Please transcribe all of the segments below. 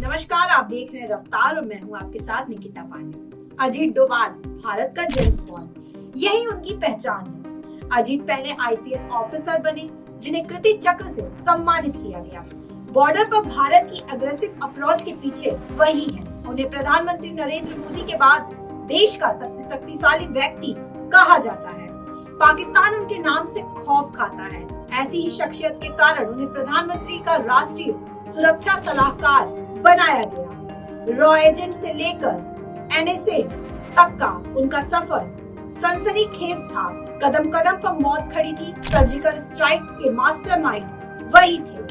नमस्कार, आप देख रहे हैं रफ्तार और मैं हूं आपके साथ निकिता पांडे। अजीत डोभाल भारत का जेम्स बॉन्ड, यही उनकी पहचान है। अजीत पहले आईपीएस ऑफिसर बने, जिन्हें कीर्ति चक्र से सम्मानित किया गया। बॉर्डर पर भारत की अग्रेसिव अप्रोच के पीछे वही है। उन्हें प्रधानमंत्री नरेंद्र मोदी के बाद देश का सबसे शक्तिशाली व्यक्ति कहा जाता है। पाकिस्तान उनके नाम से खौफ खाता है। ऐसी ही शख्सियत के कारण उन्हें प्रधानमंत्री का राष्ट्रीय सुरक्षा सलाहकार बनाया गया। रॉ एजेंट से लेकर एनएसए तक का उनका सफर सनसनीखेज था। कदम कदम पर मौत खड़ी थी। सर्जिकल स्ट्राइक के मास्टरमाइंड वही थे।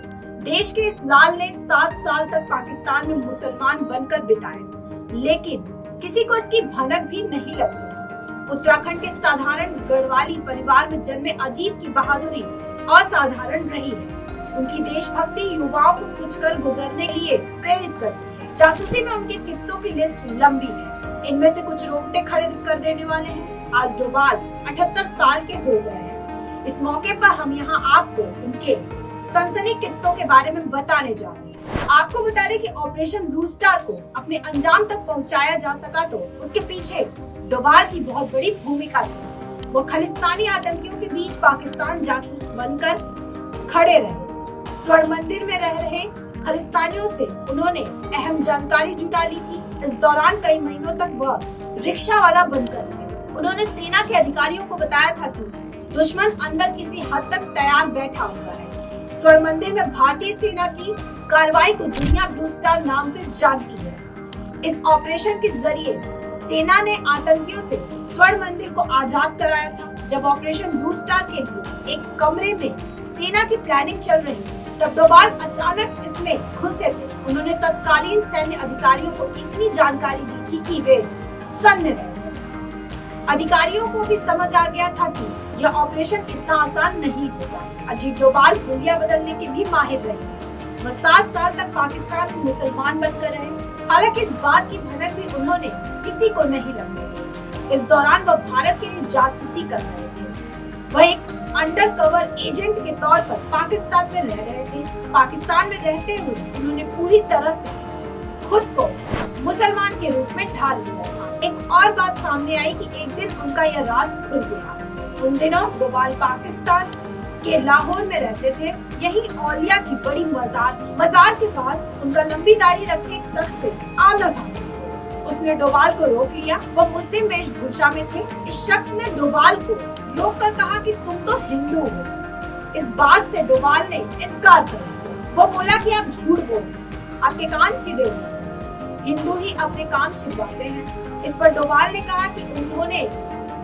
देश के इस लाल ने 7 साल तक पाकिस्तान में मुसलमान बनकर बिताए, लेकिन किसी को इसकी भनक भी नहीं लगती। उत्तराखंड के साधारण गढ़वाली परिवार में जन्मे अजीत की बहादुरी असाधारण रही है। उनकी देशभक्ति युवाओं को कुछ कर गुजरने के लिए प्रेरित करती है। जासूसी में उनके किस्सों की लिस्ट लंबी है। इनमें से कुछ रोंगटे खड़े कर देने वाले हैं। आज डोभाल 78 साल के हो गए हैं। इस मौके पर हम यहाँ आपको उनके सनसनी किस्सों के बारे में बताने जा रहे हैं। आपको बता दें कि ऑपरेशन ब्लू स्टार को अपने अंजाम तक पहुँचाया जा सका तो उसके पीछे डोभाल की बहुत बड़ी भूमिका थी। वो खालिस्तानी आतंकियों के बीच पाकिस्तान जासूस बनकर खड़े रहे। स्वर्ण मंदिर में रह रहे खालिस्तानियों से उन्होंने अहम जानकारी जुटा ली थी। इस दौरान कई महीनों तक वह रिक्शा वाला बनकर रहे। उन्होंने सेना के अधिकारियों को बताया था कि दुश्मन अंदर किसी हद तक तैयार बैठा हुआ है। स्वर्ण मंदिर में भारतीय सेना की कार्रवाई को दुनिया ब्लू स्टार नाम से जानती है। इस ऑपरेशन के जरिए सेना ने आतंकियों से स्वर्ण मंदिर को आजाद कराया था। जब ऑपरेशन ब्लू स्टार के लिए एक कमरे में सेना की प्लानिंग चल रही तब डोभाल अचानक इसमें घुसे थे। उन्होंने तत्कालीन सैन्य अधिकारियों को इतनी जानकारी दी थी कि वे सन्न रह गए। अधिकारियों को भी समझ आ गया था कि यह ऑपरेशन इतना आसान नहीं होगा। अजीत डोभाल हुलिया बदलने के भी माहिर रहे। वह 7 साल तक पाकिस्तान में मुसलमान बनकर रहे। हालांकि इस बात की भनक भी उन्होंने किसी को नहीं लगने दी। इस दौरान वह भारत के लिए जासूसी कर रहे थे। वह एक अंडर कवर एजेंट के तौर पर पाकिस्तान में रह रहे थे। पाकिस्तान में रहते हुए उन्होंने पूरी तरह से खुद को मुसलमान के रूप में ढाल लिया था। एक और बात सामने आई कि एक दिन उनका यह राज खुल गया। उन दिनों डोभाल पाकिस्तान के लाहौर में रहते थे। यही औलिया की बड़ी मजार थी। मजार के पास उनका लंबी दाढ़ी रखे एक शख्स से आमना सामना हुआ। उसने डोभाल को रोक लिया। वह मुस्लिम वेशभूषा में थे। इस शख्स ने डोभाल को रोक कर कहा कि तुम तो हिंदू हो। इस बात से डोभाल ने इनकार कर दिया। वो बोला कि आप झूठ बोल रहे हैं, आपके कान छिदे हुए हैं। हिंदू ही अपने कान छिदवाते हैं। इस पर डोभाल ने कहा कि उन्होंने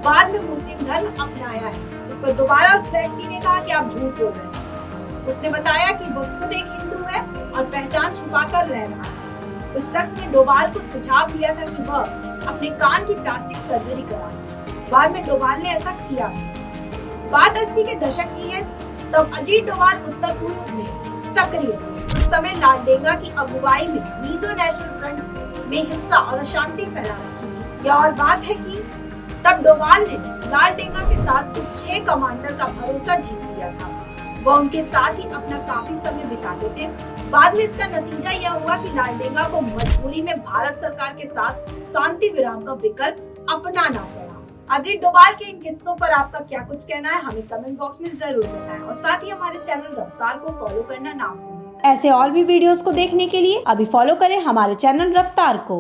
बाद में मुस्लिम धर्म अपनाया है। इस पर दोबारा उस व्यक्ति ने कहा कि आप झूठ बोल रहे हैं। उसने बताया कि वो खुद एक हिंदू है और पहचान छुपा कर रह रहा है। उस शख्स ने डोभाल को सुझाव दिया था कि वह अपने कान की प्लास्टिक सर्जरी कराए। बाद में डोभाल ने ऐसा किया। बात 80 के दशक की है। तब अजीत डोभाल उत्तर पूर्व में सक्रिय थे। उस समय लालडेंगा की अगुवाई में मिजो नेशनल फ्रंट में हिस्सा और अशांति फैला रखी थी। यह और बात है कि तब डोभाल ने लालडेंगा के साथ कुछ 6 कमांडर का भरोसा जीत लिया था। वह उनके साथ ही अपना काफी समय बिताते थे। बाद में इसका नतीजा यह हुआ कि लालडेंगा को मजबूरी में भारत सरकार के साथ शांति विराम का विकल्प अपनाना पड़ा। अजीत डोभाल के इन किस्सों पर आपका क्या कुछ कहना है, हमें कमेंट बॉक्स में जरूर बताएं और साथ ही हमारे चैनल रफ्तार को फॉलो करना ना भूलें। ऐसे और भी वीडियोस को देखने के लिए अभी फॉलो करें हमारे चैनल रफ्तार को।